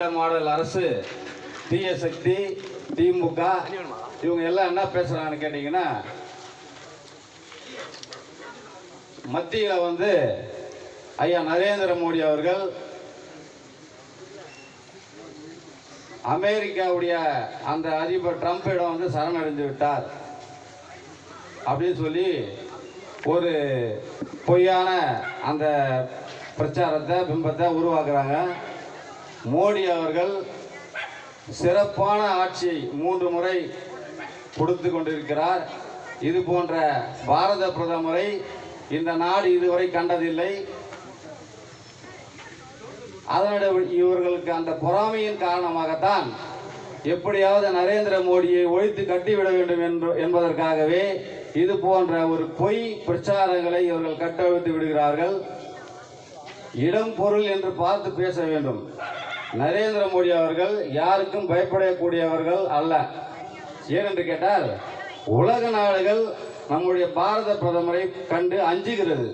Model அரசு, தீய சக்தி, திமுக இவங்க எல்லாம் என்ன பேசுறாங்கன்னு கேட்டீங்கன்னா, மத்தியில் ஐயா நரேந்திர மோடி அவர்கள் அமெரிக்காவுடைய அந்த அதிபர் ட்ரம்பிடம் சரணடைந்து விட்டார் அப்படின்னு சொல்லி ஒரு பொய்யான அந்த பிரச்சாரத்தை பிம்பத்தை உருவாக்குறாங்க. மோடி அவர்கள் சிறப்பான ஆட்சியை 3 முறை கொடுத்து கொண்டிருக்கிறார். இது போன்ற பாரத பிரதமரை இந்த நாடு இதுவரை கண்டதில்லை. அதனுடைய இவர்களுக்கு அந்த பொறாமையின் காரணமாகத்தான் எப்படியாவது நரேந்திர மோடியை ஒழித்து கட்டிவிட வேண்டும் என்பதற்காகவே இது போன்ற ஒரு பொய் பிரச்சாரங்களை இவர்கள் கட்டவிழ்த்து விடுகிறார்கள். இடம் பொருள் என்று பார்த்து பேச வேண்டும். நரேந்திர மோடி அவர்கள் யாருக்கும் பயப்படக்கூடியவர்கள் அல்ல. ஏனென்று கேட்டால் உலக நாடுகள் நம்முடைய பாரத பிரதமரை கண்டு அஞ்சுகிறது.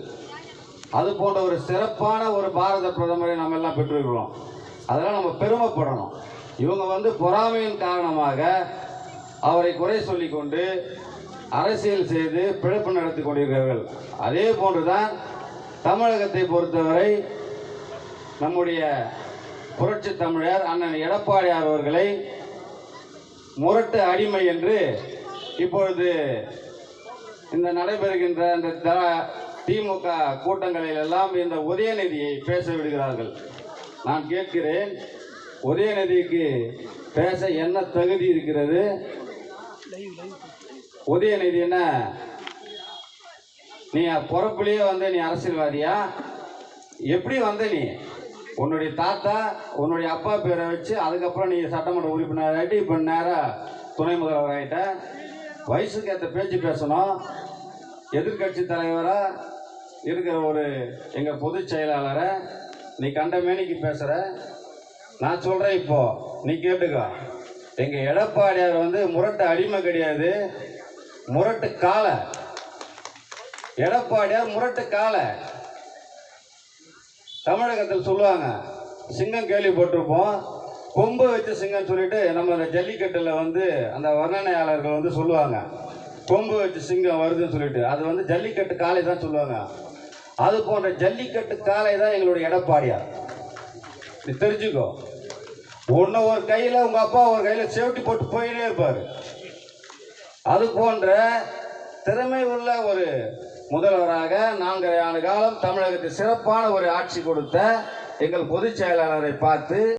அது போன்ற ஒரு சிறப்பான ஒரு பாரத பிரதமரை நம்ம எல்லாம் பெற்றிருக்கிறோம். அதெல்லாம் நம்ம பெருமைப்படணும். இவங்க பொறாமையின் காரணமாக அவரை குறை சொல்லிக் கொண்டு அரசியல் செய்து பிழைப்பு நடத்தி கொண்டிருக்கிறார்கள். அதே போன்றுதான் தமிழகத்தை பொறுத்தவரை நம்முடைய புரட்சி தமிழர் அண்ணன் எடப்பாடியார் அவர்களை முரட்டு அடிமை என்று இப்பொழுது இந்த நடைபெறுகின்ற இந்த திமுக கூட்டங்களில் எல்லாம் இந்த உதயநிதியை பேச விடுகிறார்கள். நான் கேட்கிறேன், உதயநிதிக்கு பேச என்ன தகுதி இருக்கிறது? உதயநிதி என்ன நீ பிறப்பிலேயே நீ அரசியல்வாதியா? எப்படி நீ உன்னுடைய தாத்தா உன்னுடைய அப்பா பேரை வச்சு அதுக்கப்புறம் நீ சட்டமன்ற உறுப்பினர் ஆகிட்டு இப்போ நேராக துணை முதல்வர் ஆகிட்ட. வயசுக்கு ஏற்ற பேச்சு பேசணும். எதிர்கட்சி தலைவராக இருக்கிற ஒரு எங்கள் பொதுச் செயலாளரை நீ கண்டமேனிக்கு பேசுகிற. நான் சொல்கிறேன், இப்போ நீ கேட்டுக்கோ. எங்கள் எடப்பாடியார் முரட்டு அடிமை கிடையாது, முரட்டு காலை. எடப்பாடியார் முரட்டு காலை. தமிழகத்தில் சொல்லுவாங்க, சிங்கம் கேள்விப்பட்டிருப்போம், கொம்பு வச்சு சிங்கம் சொல்லிட்டு நம்ம அந்த ஜல்லிக்கட்டில் அந்த வர்ணனையாளர்கள் சொல்லுவாங்க, கொம்பு வச்சு சிங்கம் வருதுன்னு சொல்லிட்டு. அது ஜல்லிக்கட்டு காலை தான் சொல்லுவாங்க. அது போன்ற ஜல்லிக்கட்டு காலை தான் எங்களுடைய எடப்பாடியார். நீ தெரிஞ்சுக்கோ. ஒன்று ஒரு கையில் உங்கள் அப்பா ஒரு கையில் சேஃப்டி போட்டு போயிட்டே இருப்பார். அது போன்ற திறமை உள்ள ஒரு முதல்வராக 4 ஆண்டு காலம் தமிழகத்தில் சிறப்பான ஒரு ஆட்சி கொடுத்த எங்கள் பொதுச் செயலாளரை பார்த்து